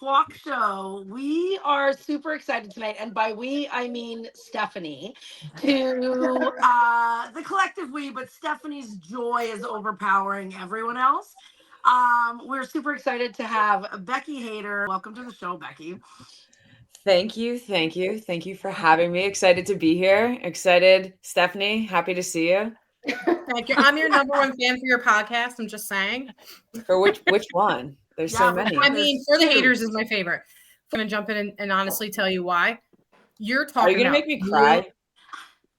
talk show. We are super excited tonight, and by we, I mean Stephanie, to the collective we, but Stephanie's joy is overpowering everyone else. We're super excited to have Becky Hayter. Welcome to the show, Becky. Thank you. Thank you. Thank you for having me. Excited to be here. Excited. Stephanie, happy to see you. Thank you. I'm your number one fan for your podcast. I'm just saying. For which one? There's so many. I mean, For The Hayters is my favorite. I'm going to jump in and honestly tell you why. You're talking Are you going to make me cry?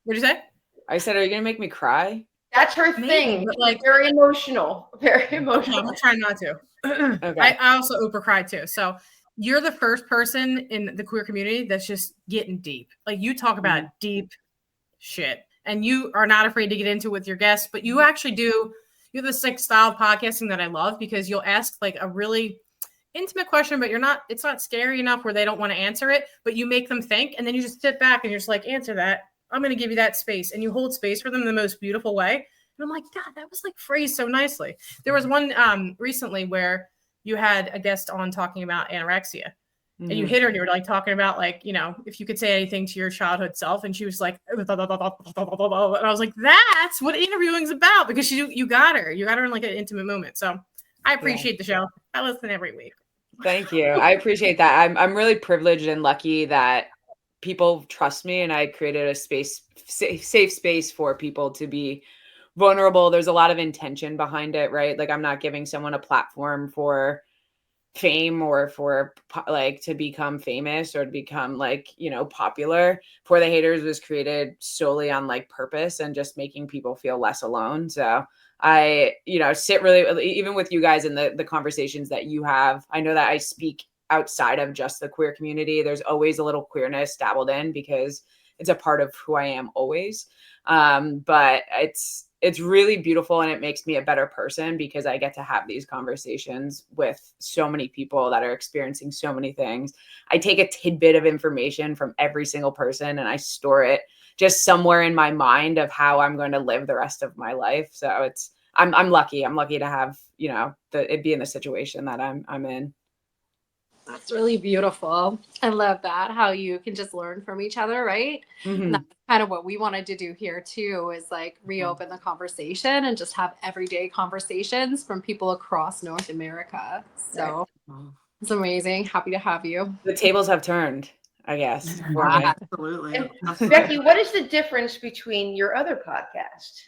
What'd you say? I said, are you going to make me cry? That's her thing. But like very emotional. Very emotional. I'm trying not to. Okay. I also Oprah cried too. So you're the first person in the queer community that's just getting deep. Like you talk about deep shit. And you are not afraid to get into with your guests, but you actually you have this like style of podcasting that I love because you'll ask like a really intimate question, but it's not scary enough where they don't want to answer it, but you make them think. And then you just sit back and you're just like, answer that. I'm going to give you that space. And you hold space for them in the most beautiful way. And I'm like, God, that was like phrased so nicely. There was one recently where you had a guest on talking about anorexia. And you hit her and you were like talking about like, you know, if you could say anything to your childhood self. And she was like, and I was like, that's what interviewing's about because you got her in like an intimate moment. So I appreciate the show. I listen every week. Thank you. I appreciate that. I'm really privileged and lucky that people trust me and I created a safe space for people to be vulnerable. There's a lot of intention behind it, right? Like I'm not giving someone a platform for fame or for like to become famous or to become like, you know, popular. For the Hayters was created solely on like purpose and just making people feel less alone. So I, you know, sit really, even with you guys in the conversations that you have, I know that I speak outside of just the queer community. There's always a little queerness dabbled in because it's a part of who I am always. But it's really beautiful and it makes me a better person because I get to have these conversations with so many people that are experiencing so many things. I take a tidbit of information from every single person and I store it just somewhere in my mind of how I'm going to live the rest of my life. So I'm lucky. I'm lucky to have, you know, it be in the situation that I'm in. That's really beautiful. I love that, how you can just learn from each other, right? And that's kind of what we wanted to do here too, is like reopen the conversation and just have everyday conversations from people across North America. So it's amazing. Happy to have you. The tables have turned, I guess. Absolutely. And Becky, what is the difference between your other podcast?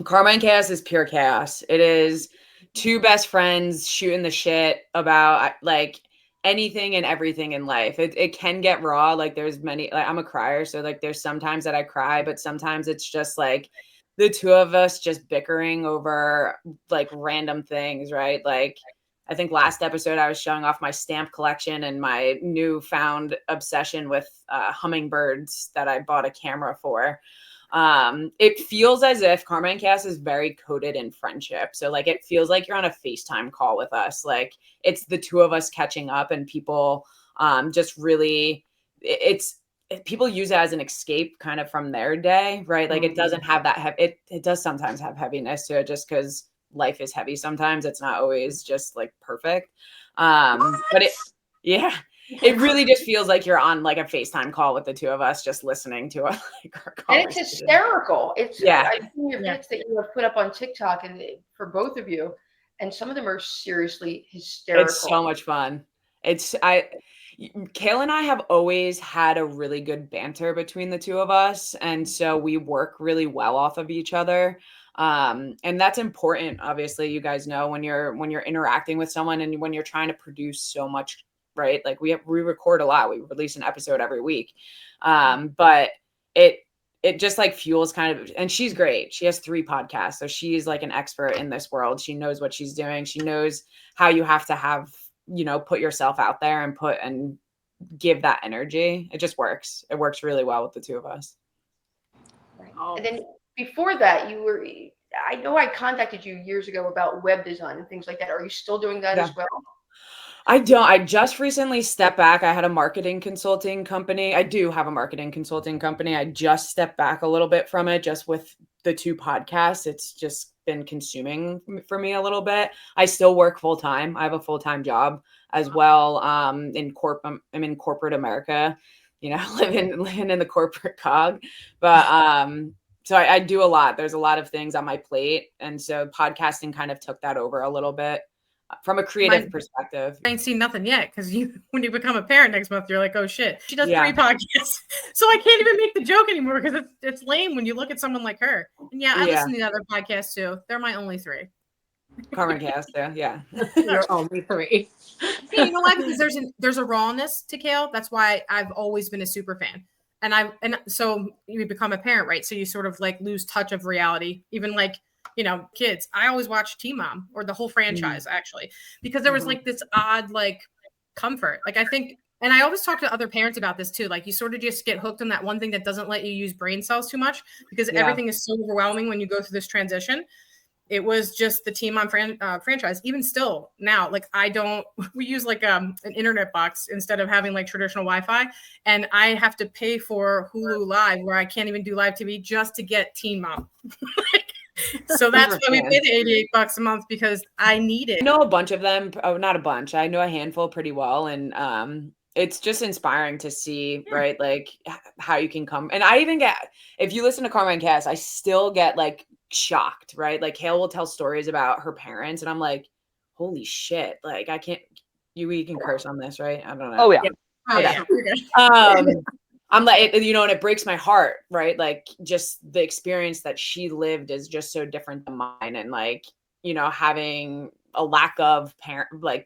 Karma and Chaos is pure chaos. It is two best friends shooting the shit about like anything and everything in life. It can get raw. Like there's many, like I'm a crier. So like there's sometimes that I cry, but sometimes it's just like the two of us just bickering over like random things, right? Like I think last episode I was showing off my stamp collection and my newfound obsession with hummingbirds that I bought a camera for. It feels as if Karma and Chaos is very coded in friendship. So like it feels like you're on a FaceTime call with us. Like it's the two of us catching up and people just really people use it as an escape kind of from their day, right? Like it doesn't have that it does sometimes have heaviness to it just because life is heavy sometimes. It's not always just like perfect. But it really just feels like you're on like a FaceTime call with the two of us just listening to our and it's hysterical. I've seen your pics that you have put up on TikTok and for both of you, and some of them are seriously hysterical. It's so much fun. Kail and I have always had a really good banter between the two of us, and so we work really well off of each other. And that's important. Obviously, you guys know when you're interacting with someone and when you're trying to produce so much, right? Like we record a lot. We release an episode every week. But it just like fuels kind of, and she's great. She has 3 podcasts. So she's like an expert in this world. She knows what she's doing. She knows how you have to have, you know, put yourself out there and give that energy. It just works. It works really well with the two of us. Right. And then before that, I know I contacted you years ago about web design and things like that. Are you still doing that as well? I don't. I just recently stepped back. I had a marketing consulting company. I do have a marketing consulting company. I just stepped back a little bit from it just with the 2 podcasts. It's just been consuming for me a little bit. I still work full time. I have a full-time job as well. I'm in corporate America, living in the corporate cog. But so I do a lot. There's a lot of things on my plate. And so podcasting kind of took that over a little bit. From a creative perspective. I ain't seen nothing yet because when you become a parent next month, you're like, oh shit, she does 3 podcasts. So I can't even make the joke anymore because it's lame when you look at someone like her. And I listen to the other podcasts too. They're my only 3. Carmen Cast, yeah. You're only 3. Hey, you know why? Because there's a rawness to Kail. That's why I've always been a super fan. And so you become a parent, right? So you sort of like lose touch of reality, even like, kids. I always watch Teen Mom or the whole franchise actually, because there was like this odd like comfort. Like I think, and I always talk to other parents about this too. Like you sort of just get hooked on that one thing that doesn't let you use brain cells too much because everything is so overwhelming when you go through this transition. It was just the Teen Mom franchise. Even still now, like we use like an internet box instead of having like traditional Wi-Fi. And I have to pay for Hulu Live where I can't even do live TV just to get Teen Mom. So that's why we pay the $88 a month because I need it. I know a bunch of them. Oh, not a bunch. I know a handful pretty well. And it's just inspiring to see, right? Like how you can come. And I even get, if you listen to Carmen Cast, I still get like shocked, right? Like Kail will tell stories about her parents and I'm like, holy shit. Like I can't, we can curse on this, right? I don't know. Oh yeah. Okay. I'm like, and it breaks my heart, right? Like just the experience that she lived is just so different than mine. And like, having a lack of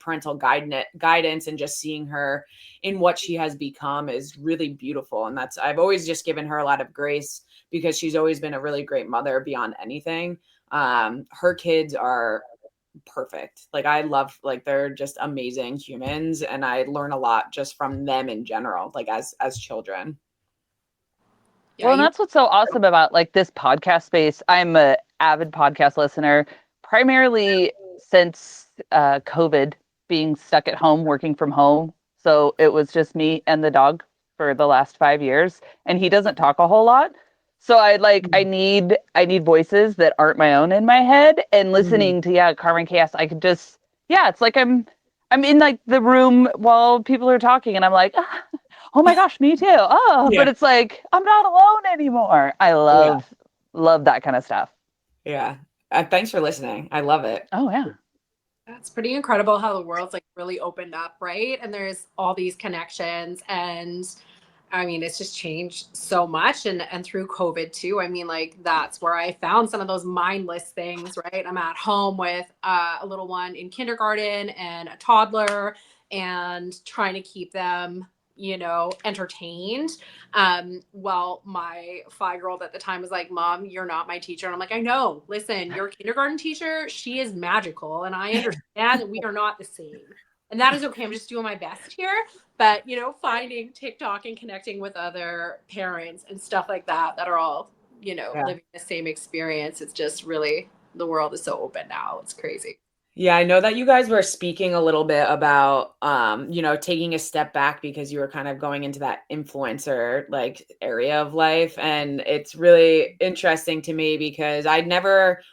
parental guidance and just seeing her in what she has become is really beautiful. And I've always just given her a lot of grace because she's always been a really great mother beyond anything. Her kids are perfect. Like I love, like they're just amazing humans and I learn a lot just from them in general, like as children. Well, and that's what's so awesome about like this podcast space. I'm an avid podcast listener, primarily since COVID, being stuck at home, working from home. So it was just me and the dog for the last 5 years, and he doesn't talk a whole lot. So I need voices that aren't my own in my head. And listening to Carmen Cast, I could just it's like I'm in like the room while people are talking, and I'm like, oh my gosh, me too. But it's like I'm not alone anymore. I love that kind of stuff. Yeah. Thanks for listening. I love it. Oh yeah. That's pretty incredible how the world's like really opened up, right? And there's all these connections and I mean, it's just changed so much. And through COVID too, I mean, like that's where I found some of those mindless things, right? I'm at home with a little one in kindergarten and a toddler and trying to keep them, entertained. While my 5-year-old at the time was like, Mom, you're not my teacher. And I'm like, I know, listen, your kindergarten teacher, she is magical. And I understand that we are not the same. And that is okay. I'm just doing my best here. But, finding TikTok and connecting with other parents and stuff like that are all, living the same experience. It's just really, the world is so open now. It's crazy. Yeah, I know that you guys were speaking a little bit about, taking a step back because you were kind of going into that influencer like area of life. And it's really interesting to me because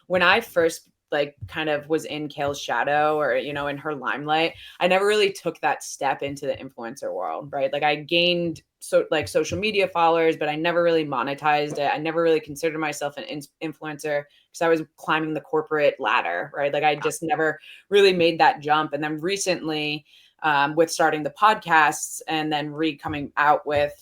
when I first like kind of was in Kail's shadow or, in her limelight, I never really took that step into the influencer world, right? Like I gained social media followers, but I never really monetized it. I never really considered myself an influencer because I was climbing the corporate ladder, right? Like I just never really made that jump. And then recently, with starting the podcasts and then coming out with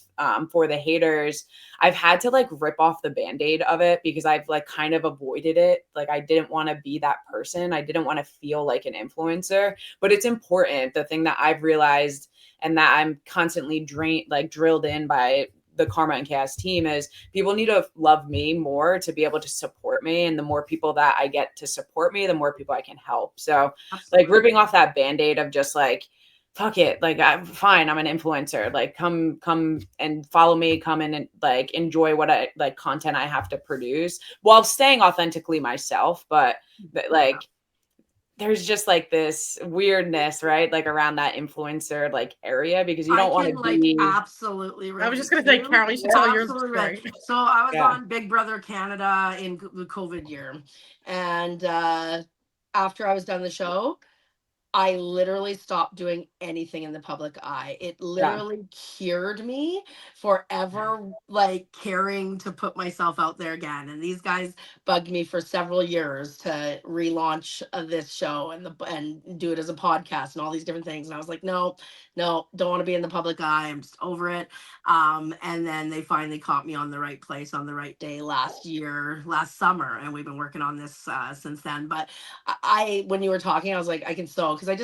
For The Hayters, I've had to like rip off the Band-Aid of it because I've like kind of avoided it. Like I didn't want to be that person. I didn't want to feel like an influencer, but it's important. The thing that I've realized and that I'm constantly drilled in by the Karma and Chaos team is people need to love me more to be able to support me. And the more people that I get to support me, the more people I can help. So like ripping off that Band-Aid of just like, fuck it. Like I'm fine. I'm an influencer. Like come and follow me, come in and like enjoy what I like content I have to produce while staying authentically myself. But like there's just like this weirdness, right? Like around that influencer like area, because you don't want to be absolutely right. I was just gonna say, Carol, you should tell your story. Right. So I was on Big Brother Canada in the COVID year, and after I was done the show, I literally stopped doing anything in the public eye. It literally cured me forever, like caring to put myself out there again. And these guys bugged me for several years to relaunch this show and do it as a podcast and all these different things. And I was like, no, don't want to be in the public eye. I'm just over it. And then they finally caught me on the right place on the right day last summer, and we've been working on this since then. But when you were talking, I was like, I can so, because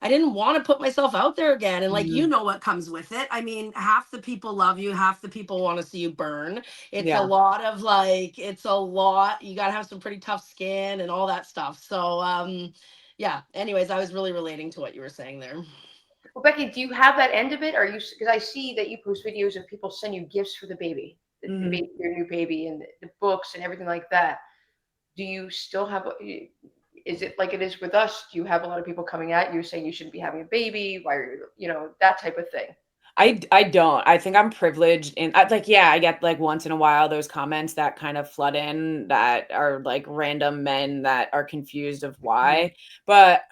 I didn't want to put myself out there again. And like, you know what comes with it. I mean, half the people love you, half the people want to see you burn. It's a lot of like, you got to have some pretty tough skin and all that stuff. So, yeah, anyways, I was really relating to what you were saying there. Well, Becky, do you have that end of it? Because I see that you post videos of people send you gifts for the baby, the baby, your new baby, and the books and everything like that. Do you still have, is it like it is with us? Do you have a lot of people coming at you saying you shouldn't be having a baby? Why are you, that type of thing? I don't. I think I'm privileged in I get like once in a while those comments that kind of flood in that are like random men that are confused of why. But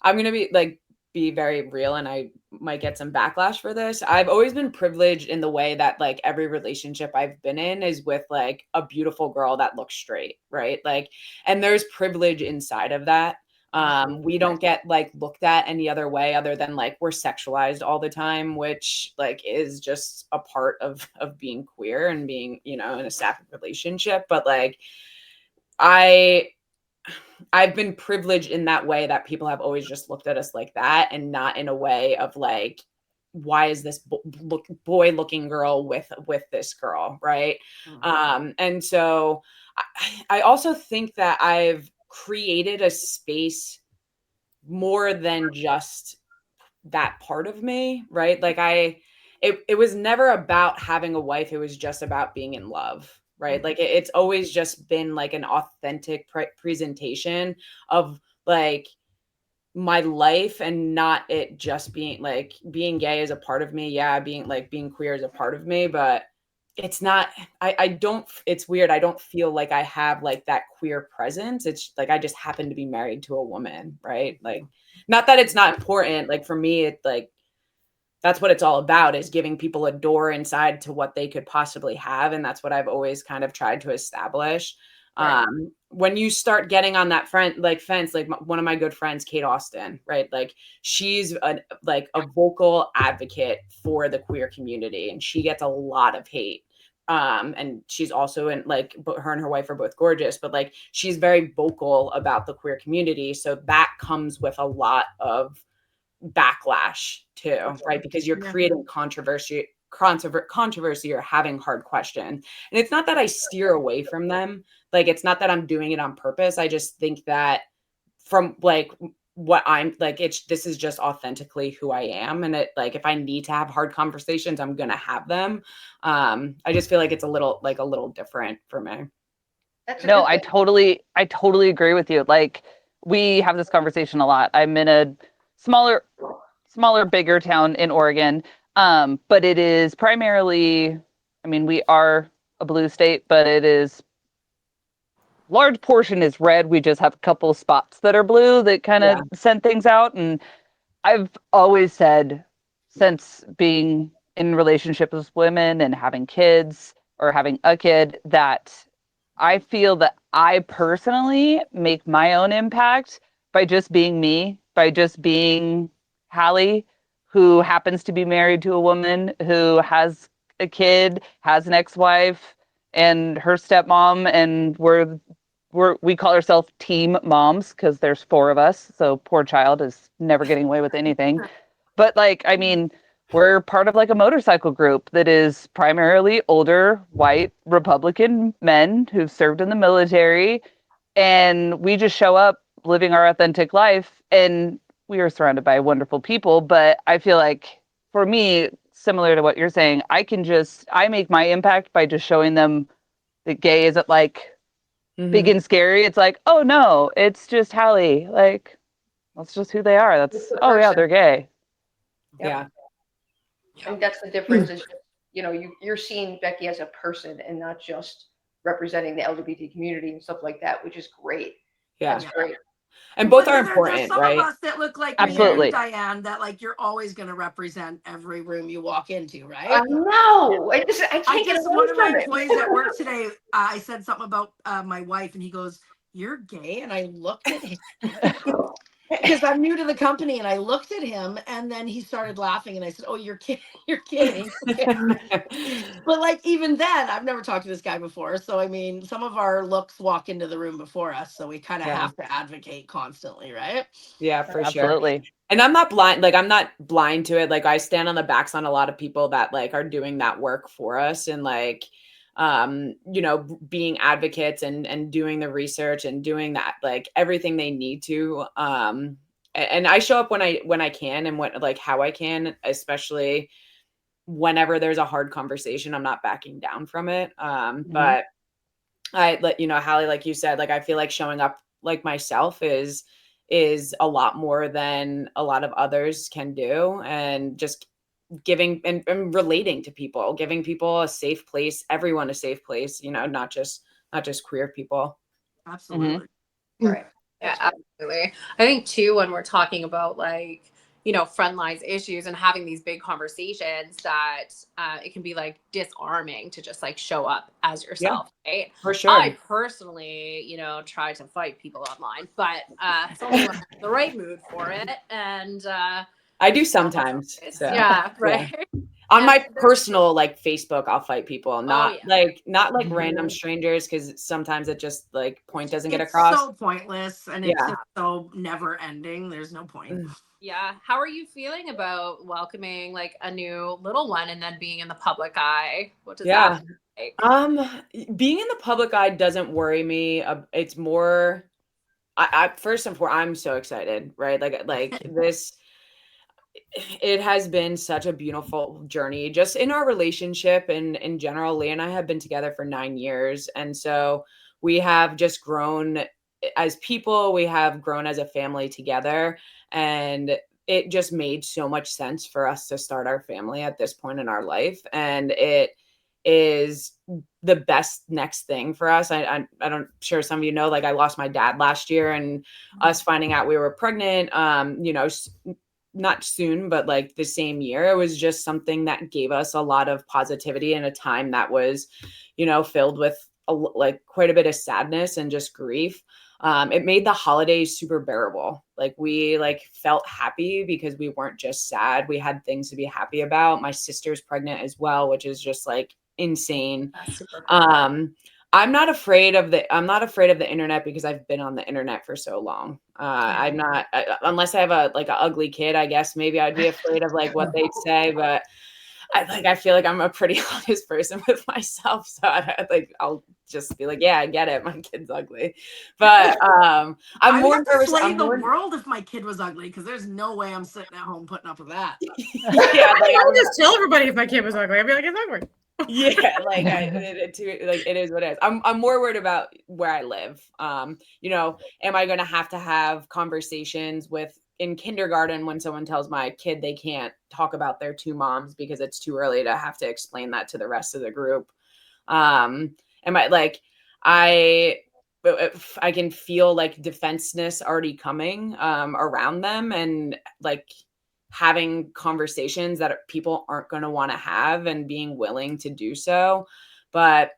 I'm going to be very real, and I might get some backlash for this. I've always been privileged in the way that like every relationship I've been in is with like a beautiful girl that looks straight, right? Like, and there's privilege inside of that. We don't get like looked at any other way other than like we're sexualized all the time, which like is just a part of being queer and being, in a sapphic relationship. But like I've been privileged in that way that people have always just looked at us like that, and not in a way of like, why is this boy looking girl with this girl, right? And so I also think that I've created a space more than just that part of me, right? Like it was never about having a wife. It was just about being in love, right? Like it's always just been like an authentic presentation of like my life, and not it just being like being gay is a part of me. Yeah, being queer is a part of me, but it's not, I don't, it's weird. I don't feel like I have like that queer presence. It's like I just happen to be married to a woman, right? Like, not that it's not important. Like for me, it's like that's what it's all about, is giving people a door inside to what they could possibly have. And that's what I've always kind of tried to establish. Right. When you start getting on that fence, like one of my good friends, Kate Austin, right? Like she's a vocal advocate for the queer community, and she gets a lot of hate. And she's also her and her wife are both gorgeous, but like she's very vocal about the queer community. So that comes with a lot of backlash too, right? Because you're creating controversy or having hard questions. And it's not that I steer away from them. Like, it's not that I'm doing it on purpose. I just think that from like what I'm like, this is just authentically who I am. And it, like, if I need to have hard conversations, I'm going to have them. I just feel like it's a little different for me. No, I totally agree with you. Like, we have this conversation a lot. I'm in a smaller, bigger town in Oregon. But it is primarily, I mean, we are a blue state, but it is large portion is red. We just have a couple spots that are blue that kind of send things out. And I've always said, since being in relationships with women and having kids or having a kid, that I feel that I personally make my own impact by just being me, by just being Hallie, who happens to be married to a woman who has a kid, has an ex-wife, and her stepmom, and we call ourselves team moms because there's 4 of us. So poor child is never getting away with anything. But like, I mean, we're part of like a motorcycle group that is primarily older, white, Republican men who've served in the military. And we just show up living our authentic life. And we are surrounded by wonderful people. But I feel like for me, similar to what you're saying, I make my impact by just showing them that gay isn't like big and scary. It's like, oh no, it's just Hallie. Like, that's just who they are. That's, oh yeah, they're gay. Yeah. And that's the difference is, you know, you're seeing Becky as a person and not just representing the LGBT community and stuff like that, which is great. Yeah. That's great. And both are there's important, some right? of us that look like Absolutely. me and Diane that like you're always going to represent every room you walk into, right? I know. I can't get away one of my from it. employees at work today, I said something about my wife, and he goes, "You're gay," and I looked at him because I'm new to the company, and I looked at him, and then he started laughing, and I said, "Oh, you're kidding, you're kidding." But like even then, I've never talked to this guy before, so I mean, some of our looks walk into the room before us, so we kind of have to advocate constantly, right? Yeah, for sure. Absolutely. And I'm not blind, like I'm not blind to it. Like I stand on the backs on a lot of people that like are doing that work for us and like you know, being advocates and doing the research and doing that, like everything they need to. And I show up when I can and what like how I can, especially whenever there's a hard conversation. I'm not backing down from it. But I let you know, Hallie, like you said, like I feel like showing up like myself is a lot more than a lot of others can do, and just giving and relating to people, giving people a safe place, everyone a safe place, you know, not just queer people. Absolutely. Right. Yeah, absolutely. I think too, when we're talking about like, you know, front lines issues and having these big conversations, that it can be like disarming to just like show up as yourself, right? For sure. I personally, you know, try to fight people online, but it's only when I'm in the right mood for it. And I do sometimes. So. Yeah, right. Yeah. On my personal like Facebook, I'll fight people, not like random strangers, because sometimes it just like point doesn't get across. It's so pointless, and it's just so never ending. There's no point. Yeah. How are you feeling about welcoming like a new little one and then being in the public eye? What does that feel like? Being in the public eye doesn't worry me. It's more, I first and foremost, I'm so excited, right? Like this. It has been such a beautiful journey just in our relationship, and in general. Leah and I have been together for 9 years, and so we have just grown as people, we have grown as a family together, and it just made so much sense for us to start our family at this point in our life, and it is the best next thing for us. I don't, sure some of you know, like I lost my dad last year, and us finding out we were pregnant, you know, not soon, but like the same year, it was just something that gave us a lot of positivity in a time that was, you know, filled with like quite a bit of sadness and just grief. It made the holidays super bearable. Like we like felt happy because we weren't just sad. We had things to be happy about. My sister's pregnant as well, which is just like insane. That's super cool. I'm not afraid of the internet because I've been on the internet for so long. I'm not, unless I have a ugly kid, I guess maybe I'd be afraid of like what they'd say, but I feel like I'm a pretty honest person with myself. So I'll just be like, yeah, I get it. My kid's ugly. But I'm more nervous. Slay the world if my kid was ugly, because there's no way I'm sitting at home putting up with that. Yeah, I would just tell everybody if my kid was ugly. I'd be like, it's ugly. Yeah, like it is what it is. I'm more worried about where I live. You know, am I going to have conversations in kindergarten when someone tells my kid they can't talk about their two moms because it's too early to have to explain that to the rest of the group? Am I like I can feel like defenseness already coming around them, and like having conversations that people aren't going to want to have and being willing to do so. But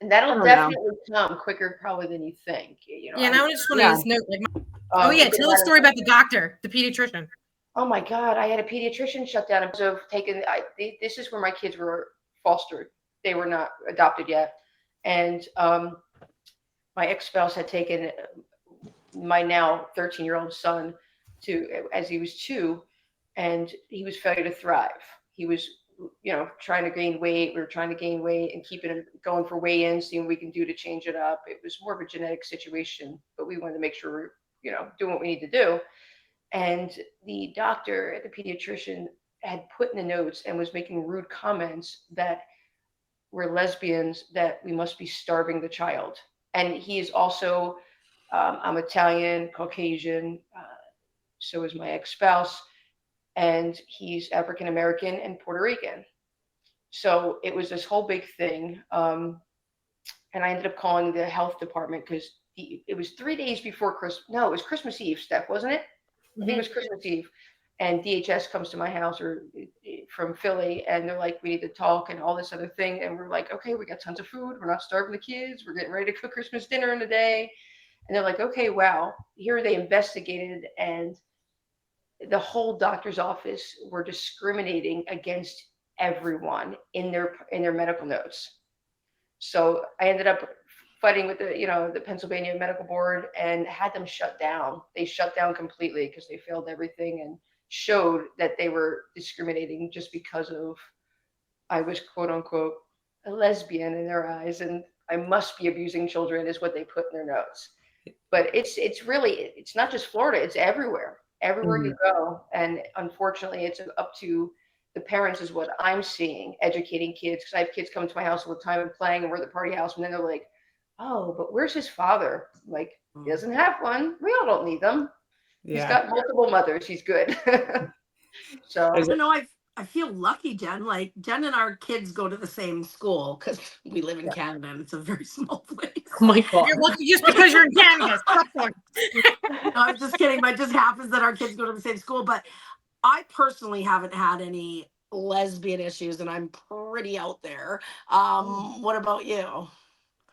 and that'll definitely come quicker probably than you think. You know, yeah, and I just want to just note, like, tell the story about the doctor, the pediatrician. Oh my God, I had a pediatrician shut down because of this is where my kids were fostered. They were not adopted yet. And my ex-spouse had taken my now 13-year-old son as he was 2, and he was failure to thrive. He was, you know, trying to gain weight. We were trying to gain weight and keeping him going for weigh-ins, seeing what we can do to change it up. It was more of a genetic situation, but we wanted to make sure we're, you know, doing what we need to do. And the doctor, the pediatrician, had put in the notes and was making rude comments that we're lesbians, that we must be starving the child. And he is also, I'm Italian, Caucasian, so is my ex-spouse, and he's African American and Puerto Rican. So it was this whole big thing. And I ended up calling the health department because it was 3 days before Christmas. No, it was Christmas Eve, Steph, wasn't it? I think it was Christmas Eve. And DHS comes to my house from Philly, and they're like, we need to talk and all this other thing. And we're like, okay, we got tons of food. We're not starving the kids. We're getting ready to cook Christmas dinner in a day. And they're like, okay, wow. Here they investigated, and the whole doctor's office were discriminating against everyone in their medical notes. So I ended up fighting with the Pennsylvania Medical Board and had them shut down. They shut down completely because they failed everything and showed that they were discriminating just because of I was quote unquote a lesbian in their eyes, and I must be abusing children is what they put in their notes. But it's not just Florida, it's everywhere you go. And unfortunately, it's up to the parents is what I'm seeing, educating kids, because I have kids coming to my house all the time and playing, and we're at the party house, and then they're like, oh, but where's his father? I'm like, he doesn't have one. We all don't need them. Yeah. He's got multiple mothers. He's good. So I don't know. I feel lucky, Jen. Like Jen and our kids go to the same school because we live in Canada and it's a very small place. Oh my God. You're lucky just because you're in Canada. No, I'm just kidding. But it just happens that our kids go to the same school. But I personally haven't had any lesbian issues, and I'm pretty out there. What about you?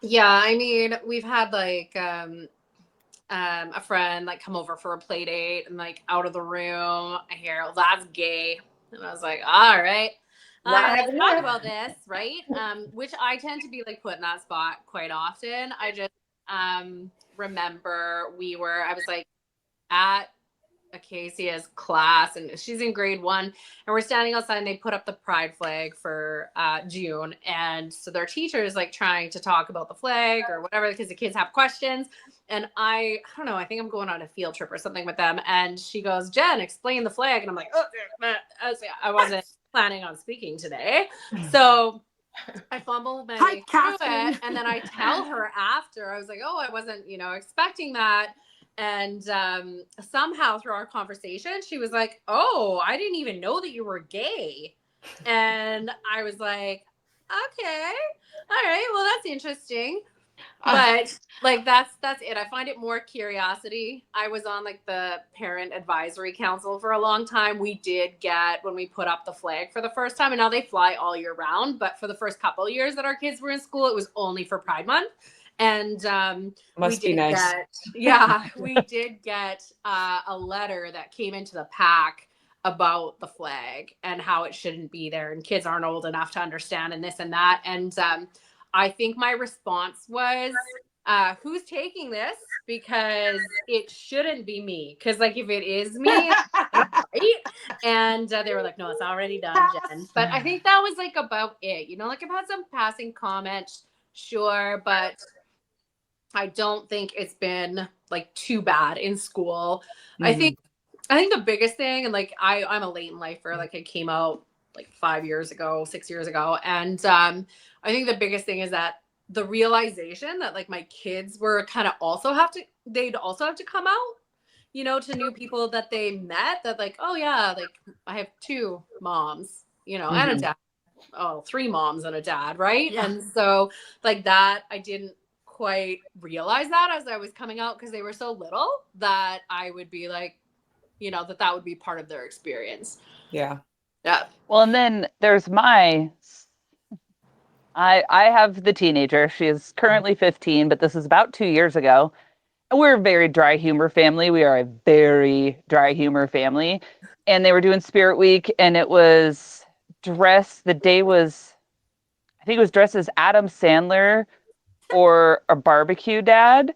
Yeah, I mean, we've had like a friend like come over for a play date, and like out of the room, I hear, oh, that's gay. And I was like, all right, let's talk about this, right? Which I tend to be like put in that spot quite often. I just remember I was like at Acacia's class, and she's in grade 1, and we're standing outside, and they put up the pride flag for June, and so their teacher is like trying to talk about the flag or whatever because the kids have questions, and I don't know, I think I'm going on a field trip or something with them, and she goes, Jen, explain the flag, and I'm like, oh, I wasn't planning on speaking today, so I fumbled my way through it, and then I tell her after, I was like, oh, I wasn't expecting that. And somehow through our conversation, she was like, oh, I didn't even know that you were gay. And I was like, okay, all right, well, that's interesting. But like, that's it. I find it more curiosity. I was on like the parent advisory council for a long time. We did get, when we put up the flag for the first time, and now they fly all year round, but for the first couple of years that our kids were in school, it was only for Pride Month. And Must be nice. We did get a letter that came into the pack about the flag and how it shouldn't be there, and kids aren't old enough to understand, and this and that. And I think my response was, who's taking this? Because it shouldn't be me. Because like if it is me, right? And they were like, no, it's already done, Jen. But I think that was like about it. Like I've had some passing comments, sure, but I don't think it's been like too bad in school. I think the biggest thing, and like I'm a late lifer, like I came out like 6 years ago, and I think the biggest thing is that the realization that like my kids were kind of they'd also have to come out, to new people that they met, that like, oh yeah, like I have 2 moms, and a dad. Oh, 3 moms and a dad, right? Yeah. And so like that, I didn't quite realize that as I was coming out, because they were so little that I would be like, that would be part of their experience. Yeah. Well, and then there's I have the teenager. She is currently 15, but this is about 2 years ago. And we're a very dry humor family. We are a very dry humor family. And they were doing Spirit Week, and it was dressed as Adam Sandler or a barbecue dad.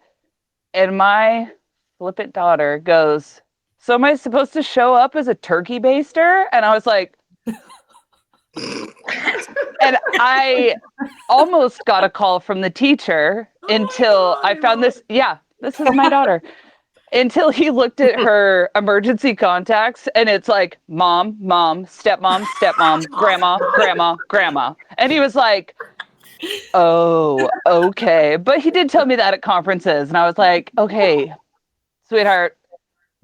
And my flippant daughter goes, so am I supposed to show up as a turkey baster? And I was like, and I almost got a call from the teacher until I found this. Yeah, this is my daughter. Until he looked at her emergency contacts, and it's like mom, stepmom, grandma. And he was like, Oh, okay. But he did tell me that at conferences, and I was like, okay, sweetheart,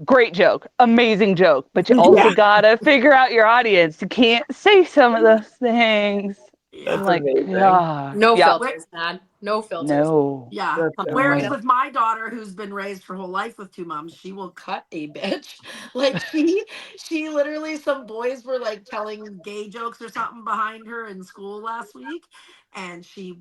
great joke, amazing joke, but you also Yeah. gotta figure out your audience. You can't say some of those things. Yeah. I'm That's like, amazing. God, No yeah, filters, man. No filters. no, Yeah. That's so Whereas no. funny. with my daughter, who's been raised her whole life with two moms, she will cut a bitch. Like she literally, some boys were like telling gay jokes or something behind her in school last week. And she's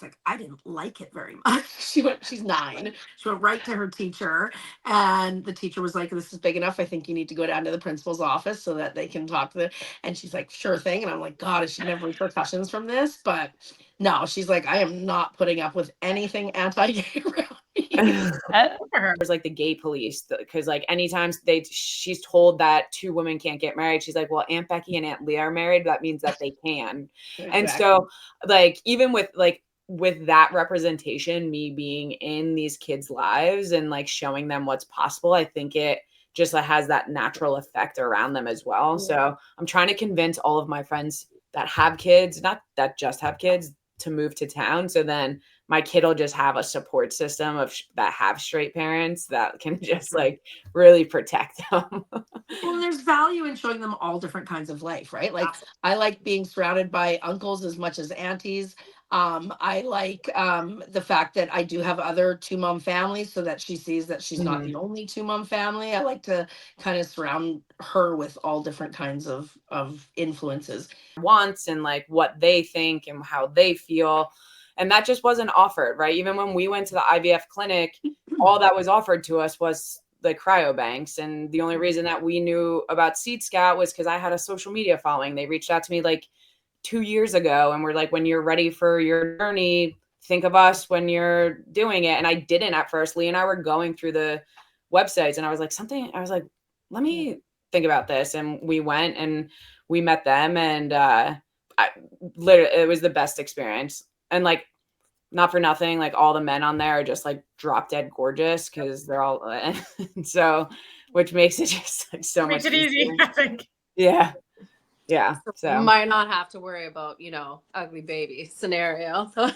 like, I didn't like it very much. She's 9. She went right to her teacher. And the teacher was like, this is big enough. I think you need to go down to the principal's office so that they can talk to the, and she's like, sure thing. And I'm like, God, is she gonna have repercussions from this? But no, she's like, I am not putting up with anything anti-gay around me. There's like the gay police, because like anytime she's told that 2 women can't get married, she's like, well, Aunt Becky and Aunt Leah are married, that means that they can. And so like even with that representation, me being in these kids' lives and like showing them what's possible, I think it just like has that natural effect around them as well. So I'm trying to convince all of my friends that have kids, not that just have kids, to move to town. So then my kid will just have a support system of that have straight parents that can just like really protect them. Well, there's value in showing them all different kinds of life, right? Like I like being surrounded by uncles as much as aunties. I like the fact that I do have other 2 mom families so that she sees that she's not the only 2 mom family. I like to kind of surround her with all different kinds of influences. Wants and like what they think and how they feel. And that just wasn't offered, right? Even when we went to the IVF clinic, all that was offered to us was the cryobanks. And the only reason that we knew about Seed Scout was because I had a social media following. They reached out to me like 2 years ago and were like, when you're ready for your journey, think of us when you're doing it. And I didn't at first. Lee and I were going through the websites and I was like, let me think about this. And we went and we met them, and literally it was the best experience. And like, not for nothing, like all the men on there are just like drop dead gorgeous because they're all so, which makes it just like so Makes much it easy, I think. Yeah. So might not have to worry about, ugly baby scenario. So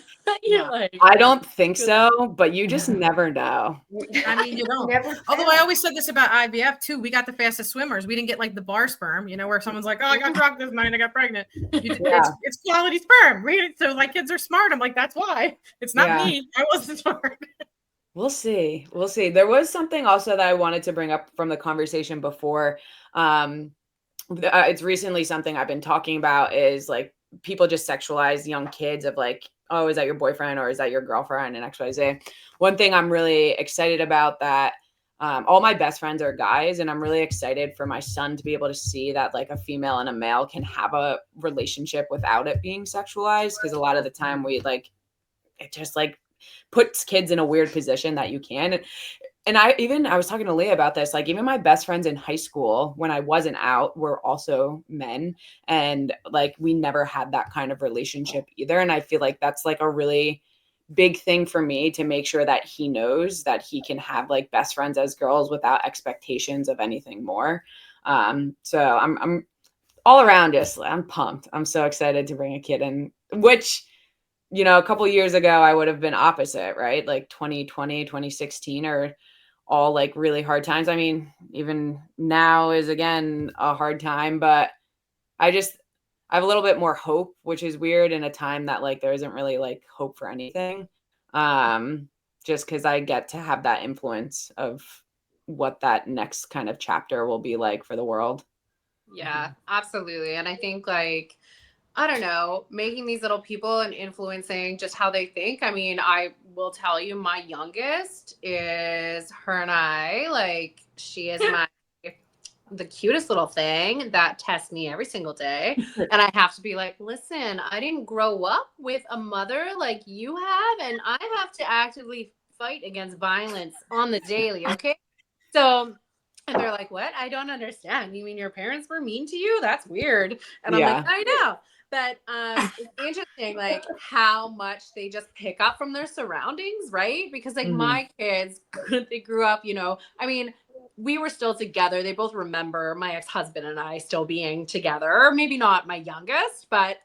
like, I don't think so, but you just never know. I mean, you don't. Although I always said this about IVF too. We got the fastest swimmers. We didn't get like the bar sperm, where someone's like, oh, I got drunk this night and I got pregnant. It's quality sperm. Read it. So like kids are smart. I'm like, that's why. It's not me. I wasn't smart. We'll see. There was something also that I wanted to bring up from the conversation before. It's recently something I've been talking about is like people just sexualize young kids of like, oh, is that your boyfriend or is that your girlfriend and XYZ. One thing I'm really excited about that all my best friends are guys, and I'm really excited for my son to be able to see that like a female and a male can have a relationship without it being sexualized. Because a lot of the time we like, it just like puts kids in a weird position that you can. And I was talking to Leah about this, like even my best friends in high school when I wasn't out were also men, and like we never had that kind of relationship either. And I feel like that's like a really big thing for me to make sure that he knows that he can have like best friends as girls without expectations of anything more. So I'm all around just, I'm pumped. I'm so excited to bring a kid in, which, a couple years ago, I would have been opposite, right? Like 2020, 2016 are all like really hard times. I mean, even now is again a hard time, but I have a little bit more hope, which is weird in a time that like there isn't really like hope for anything. Just because I get to have that influence of what that next kind of chapter will be like for the world. Yeah, absolutely. And I think like, I don't know, making these little people and influencing just how they think. I mean, I will tell you, my youngest is her and I, like, she is the cutest little thing that tests me every single day. And I have to be like, listen, I didn't grow up with a mother like you have, and I have to actively fight against violence on the daily. Okay. So, and they're like, what? I don't understand. You mean your parents were mean to you? That's weird. And I'm like, I know. But it's interesting, like how much they just pick up from their surroundings, right? Because like my kids, they grew up, I mean, we were still together. They both remember my ex-husband and I still being together. Maybe not my youngest, but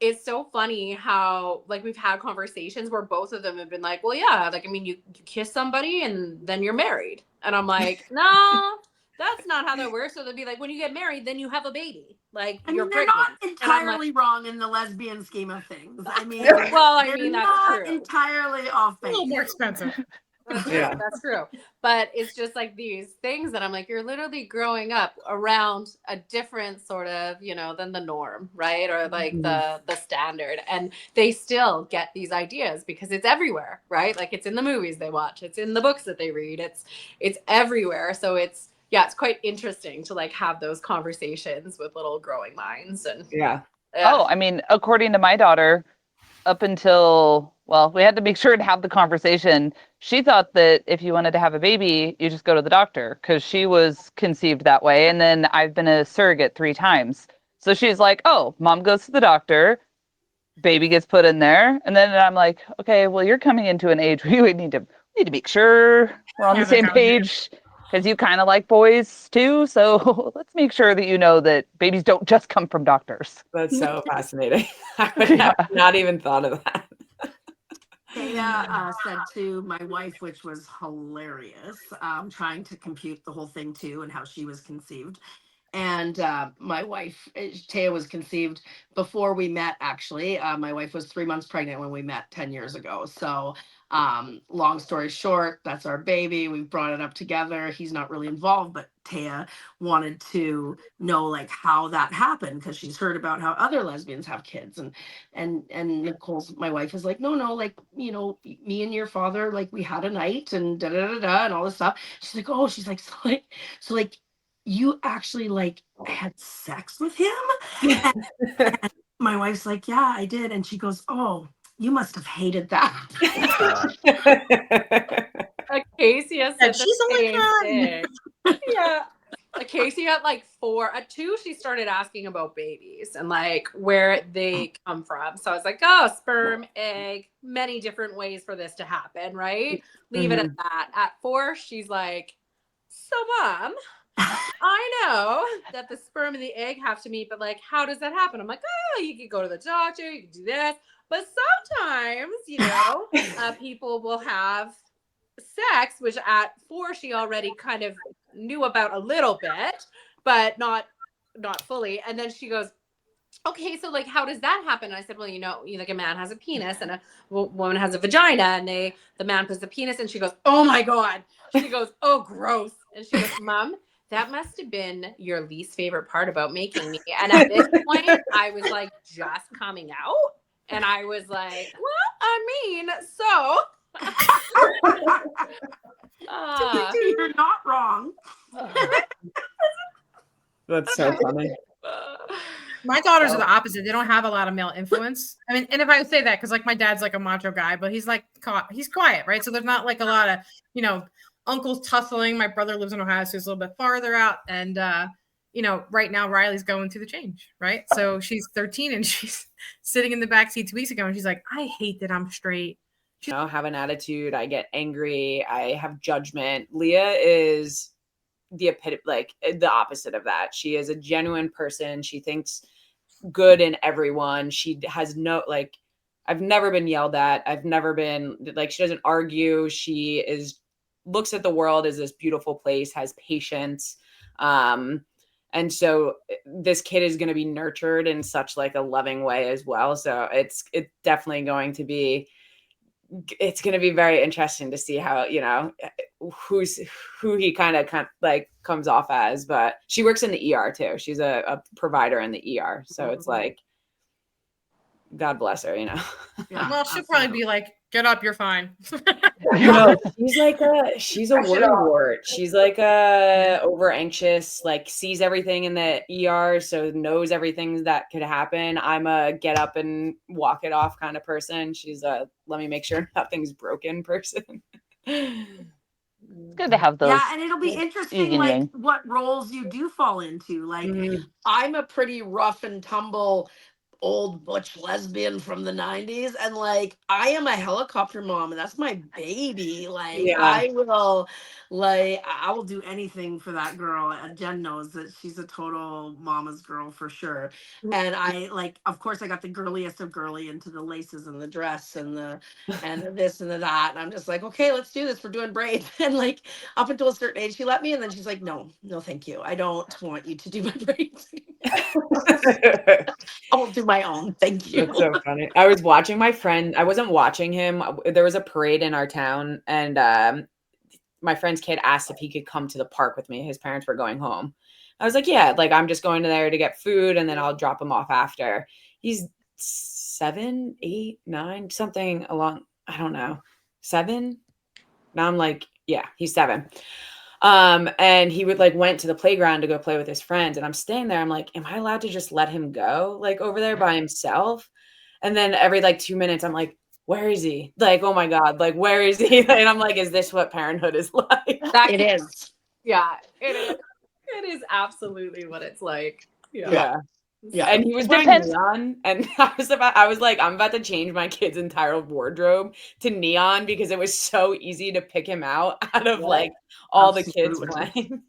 it's so funny how like we've had conversations where both of them have been like, well, yeah, like I mean, you kiss somebody and then you're married, and I'm like, nah, that's not how that works. So they'll be like, when you get married, then you have a baby, like I you're mean, they're pregnant. not entirely wrong in the lesbian scheme of things. I mean, Well, I they're mean, that's not true. entirely off A little base. more expensive. Yeah. That's true. But it's just like these things that I'm like, you're literally growing up around a different sort of, you know, than the norm, right? Or like the standard. And they still get these ideas because it's everywhere, right? Like it's in the movies they watch, it's in the books that they read, it's everywhere. So it's quite interesting to like have those conversations with little growing minds. And Oh, I mean, according to my daughter, up until, well, we had to make sure to have the conversation. She thought that if you wanted to have a baby, you just go to the doctor because she was conceived that way. And then I've been a surrogate 3 times. So she's like, oh, mom goes to the doctor, baby gets put in there. And then I'm like, okay, well, you're coming into an age where we need to make sure we're on the Have that same page because you kind of like boys too. So let's make sure that you know that babies don't just come from doctors. That's so fascinating. I would have not even thought of that. Taya said to my wife, which was hilarious, trying to compute the whole thing too and how she was conceived. And my wife, Taya, was conceived before we met, actually. My wife was 3 months pregnant when we met 10 years ago. So long story short, that's our baby. We've brought it up together. He's not really involved, but Taya wanted to know like how that happened because she's heard about how other lesbians have kids. And Nicole's, my wife, is like, no, like, you know, me and your father, like we had a night and da da da da and all this stuff. She's like, oh, she's like, so like you actually like had sex with him? And my wife's like, yeah, I did. And she goes, oh, you must have hated that. Acacia said the she's only same fun. thing. Yeah. Acacia at like 4, at 2, she started asking about babies and like where they come from. So I was like, oh, sperm, egg, many different ways for this to happen, right? Leave it at that. At 4, she's like, so mom, I know that the sperm and the egg have to meet, but like, how does that happen? I'm like, oh, you could go to the doctor, you can do this. But sometimes, you know, people will have sex, which at 4, she already kind of knew about a little bit, but not fully. And then she goes, okay, so like, how does that happen? And I said, well, you know, like a man has a penis and a woman has a vagina, and the man puts the penis, and she goes, oh my God. She goes, oh, gross. And she goes, Mom, that must have been your least favorite part about making me. And at this point, I was like just coming out. And I was like, well, I mean, so. You're not wrong. That's so funny. My daughters are the opposite. They don't have a lot of male influence. I mean, and if I would say that, because like my dad's like a macho guy, but he's like, he's quiet, right? So there's not like a lot of, you know, uncles tussling. My brother lives in Ohio, so he's a little bit farther out. And, you know, right now Riley's going through the change, right? So she's 13 and she's sitting in the backseat 2 weeks ago. And she's like, I hate that I'm straight. You know, have an attitude. I get angry. I have judgment. Leah is the epitome, like the opposite of that. She is a genuine person. She thinks good in everyone. She has no, like, I've never been yelled at. I've never been like, she doesn't argue. She looks at the world as this beautiful place, has patience. And so this kid is going to be nurtured in such like a loving way as well. So it's definitely going to be, it's going to be very interesting to see how, you know, who he kind of like comes off as. But she works in the ER too. She's a provider in the ER. So it's like, God bless her, you know. Yeah, well, she'll probably be like, get up, you're fine. No, she's a worrywart. She's like a over anxious, like sees everything in the ER, so knows everything that could happen. I'm a get up and walk it off kind of person. She's a let me make sure nothing's broken person. It's good to have those. Yeah, and it'll be interesting, like what roles you do fall into. Like I'm a pretty rough and tumble old butch lesbian from the 90s, and like I am a helicopter mom and that's my baby. Like I will do anything for that girl. And Jen knows that she's a total mama's girl for sure. And I like, of course, I got the girliest of girly into the laces and the dress and the this and the that. And I'm just like, okay, let's do this. We're doing braids. And like up until a certain age, she let me, and then she's like, no, thank you. I don't want you to do my braids. I'll do my own. Thank you. That's so funny. I was watching my friend. I wasn't watching him. There was a parade in our town, and my friend's kid asked if he could come to the park with me. His parents were going home. I was like, yeah, like I'm just going to there to get food, and then I'll drop him off after. He's 7, 8, 9, something along. I don't know, 7. Now I'm like, yeah, he's 7. And he would like went to the playground to go play with his friends, and I'm staying there. I'm like, am I allowed to just let him go like over there by himself? And then every like 2 minutes, I'm like, where is he? Like, oh my God, like where is he? And I'm like, is this what parenthood is like? It is. Yeah, it is. It is absolutely what it's like. Yeah. Yeah. And he was wearing neon, and I was like, I'm about to change my kid's entire wardrobe to neon because it was so easy to pick him out of like all the kids playing.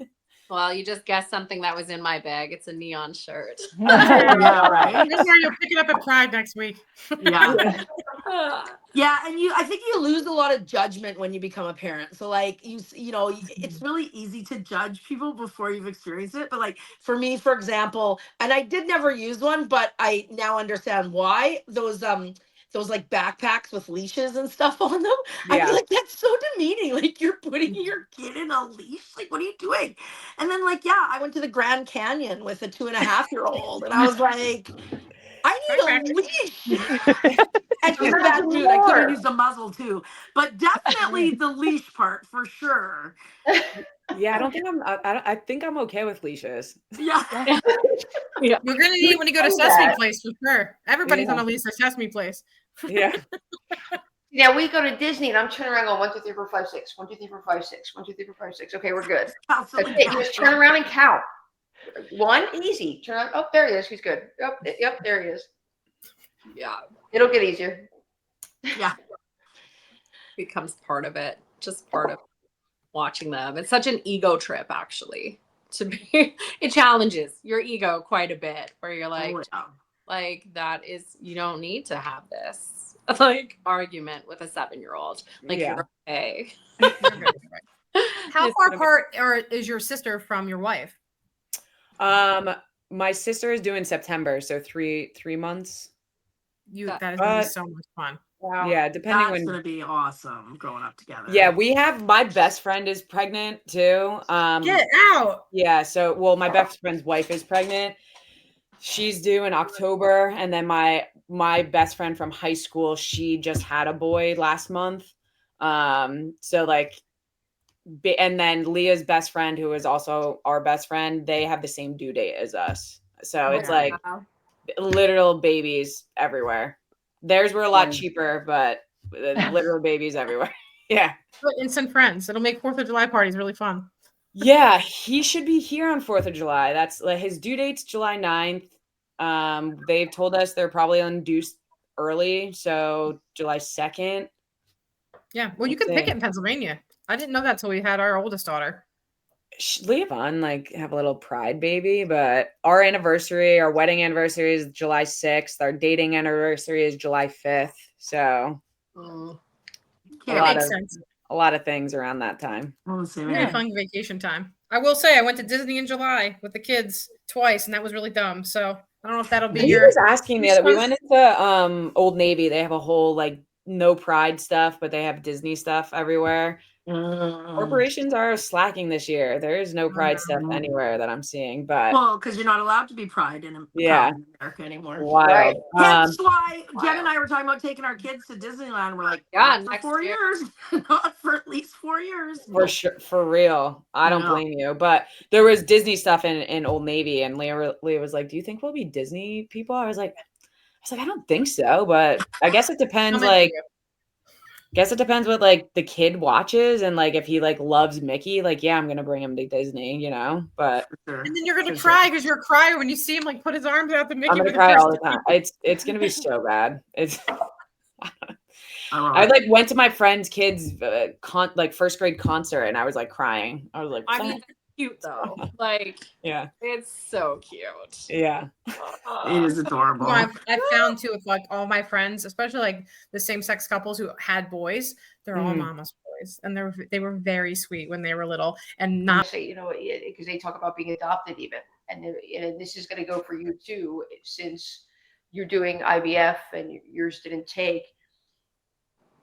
Well, you just guessed something that was in my bag. It's a neon shirt. Yeah, right. This is where you'll pick it up at Pride next week. Yeah. Yeah, and I think you lose a lot of judgment when you become a parent. So like you know, it's really easy to judge people before you've experienced it. But like for me, for example, and I did never use one, but I now understand why those like backpacks with leashes and stuff on them. I feel like that's so demeaning. Like you're putting your kid in a leash. Like, what are you doing? And then like, yeah, I went to the Grand Canyon with a 2.5-year-old, and I was like, I need a leash. And she's a bad dude. I could have used a muzzle too, but definitely the leash part for sure. Yeah, I think I'm okay with leashes. Yeah. You're gonna need when you go to Sesame Place for sure. Everybody's on a lease at Sesame Place. Yeah. Now we go to Disney and I'm turning around going 1, 2, 3, 4, 5, 6. 1, 2, 3, 4, 5, 6. 1, 2, 3, 4, 5, 6. Okay, we're good. Okay, just turn around and count. 1, easy. Turn around. Oh, there he is. He's good. Yep, there he is. Yeah. It'll get easier. Yeah. Becomes part of it. Just part of watching them. It's such an ego trip, actually. It challenges your ego quite a bit, where you're like, like that is, you don't need to have this like argument with a 7-year-old. Like you're okay. How far apart is your sister from your wife? My sister is due in September, so 3 months. That is gonna be so much fun. Wow. Yeah, depending That's gonna be awesome growing up together. Yeah, we have my best friend is pregnant too. Get out. Yeah, so my best friend's wife is pregnant. She's due in October, and then my best friend from high school, she just had a boy last month. So like, and then Leah's best friend, who is also our best friend, they have the same due date as us. So it's like literal babies everywhere. Theirs were a lot cheaper, but literal babies everywhere. Yeah. Instant friends. It'll make 4th of July parties really fun. Yeah, he should be here on 4th of July. That's like his due date's July 9th. They've told us they're probably induced early, so July 2nd. Yeah, well, you can pick it in Pennsylvania. I didn't know that till we had our oldest daughter. Leave fun, like have a little pride baby, but our wedding anniversary is July 6th. Our dating anniversary is July 5th. So a lot of things around that time. Really fun vacation time. I will say I went to Disney in July with the kids twice, and that was really dumb. So I don't know if that'll be He was asking me that we went into Old Navy. They have a whole like no pride stuff, but they have Disney stuff everywhere. Corporations are slacking this year. There is no pride stuff anywhere that I'm seeing, but because you're not allowed to be pride in America anymore. Wild. That's why Jen and I were talking about taking our kids to Disneyland. We're like, not for 4 years, not for at least 4 years. For sure, for real. I don't blame you. But there was Disney stuff in Old Navy, and Leah was like, "Do you think we'll be Disney people?" I was like, I don't think so, but I guess it depends. Like, Guess it depends what like the kid watches, and like if he like loves Mickey, like yeah, I'm gonna bring him to Disney, you know. But and then you're gonna cry because you're a crier when you see him like put his arms out to Mickey. I'm gonna with cry the all the time. It's gonna be so bad. It's. I like went to my friend's kid's like first grade concert, and I was like crying. I was like, I mean, cute though. Like, yeah, it's so cute. yeah, it is adorable. I've found too with like all my friends, especially like the same sex couples who had boys, they're all mama's boys, and they were very sweet when they were little, and not say, you know, because they talk about being adopted even, and this is going to go for you too, since you're doing IVF and yours didn't take.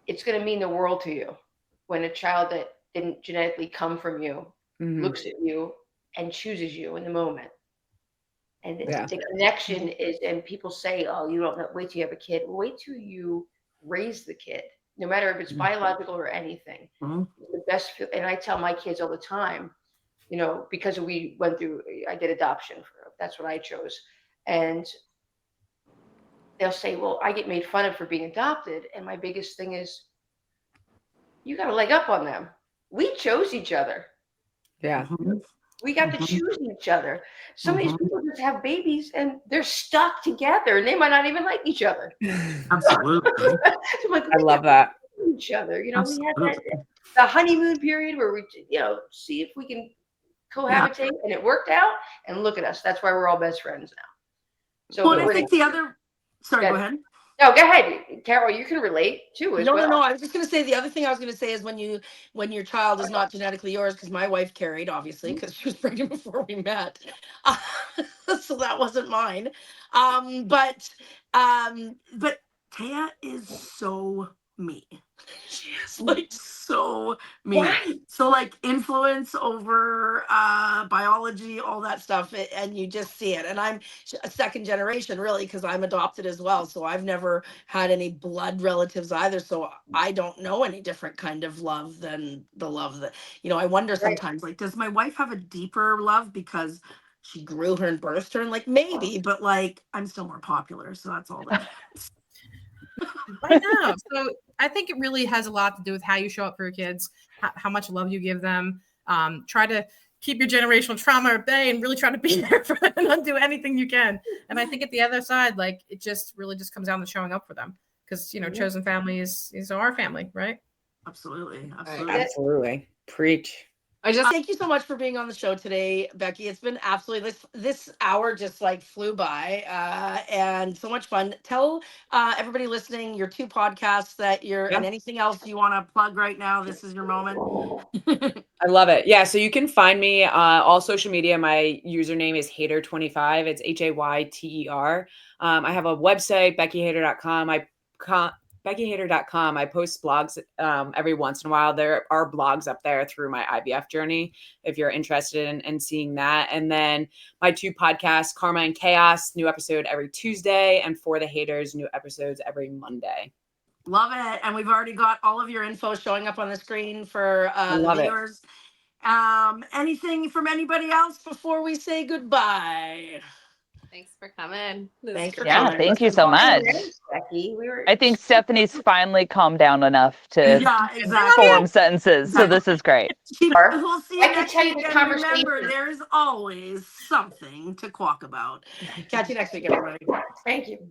It's going to mean the world to you when a child that didn't genetically come from you looks at you and chooses you in the moment. And the connection is, and people say, oh, you don't know, wait till you have a kid. Well, wait till you raise the kid, no matter if it's biological or anything. The best, and I tell my kids all the time, you know, because we went through, I did adoption, that's what I chose. And they'll say, well, I get made fun of for being adopted. And my biggest thing is, you got a leg up on them. We chose each other. yeah. We got to choose each other. Some of these people just have babies and they're stuck together and they might not even like each other. Absolutely. So like, I love that. Each other. You know, we had the honeymoon period where we, you know, see if we can cohabitate, and it worked out. And look at us. That's why we're all best friends now. So well, I think the other, sorry, go ahead. No, go ahead, Carol. You can relate too as well. No. I was just going to say the other thing I was going to say is when your child is not genetically yours, because my wife carried, obviously, because she was pregnant before we met, so that wasn't mine. But Taya is so me. She is like so me. Why? So like influence over biology, all that stuff, and you just see it. And I'm a second generation, really, because I'm adopted as well. So I've never had any blood relatives either. So I don't know any different kind of love than the love that, you know, I wonder sometimes, like, does my wife have a deeper love because she grew her and birthed her? And like, maybe, but like, I'm still more popular. So that's all that matters. I know. So I think it really has a lot to do with how you show up for your kids, how much love you give them. Try to keep your generational trauma at bay and really try to be there for them and do anything you can. And I think at the other side, like it just really just comes down to showing up for them because, you know, chosen family is our family, right? Absolutely. Preach. I just thank you so much for being on the show today, Becky. It's been absolutely this hour just like flew by and so much fun. Tell everybody listening your 2 podcasts that you're and anything else you want to plug right now. This is your moment. I love it. Yeah, so you can find me all social media. My username is Hayter25. It's HAYTER. I have a website, BeckyHayter.com. BeckyHayter.com. I post blogs every once in a while. There are blogs up there through my IVF journey if you're interested in seeing that. And then my 2 podcasts, Karma and Chaos, new episode every Tuesday, and For The Hayters, new episodes every Monday. Love it. And we've already got all of your info showing up on the screen for the viewers. Anything from anybody else before we say goodbye? Thanks for coming. Thanks for coming. Thank you so much. Becky, I think Stephanie's finally calmed down enough to form sentences. So this is great. We'll see you I can next tell you week. the And conversation. remember, there's always something to quack about. Catch you next week, everybody. Thank you.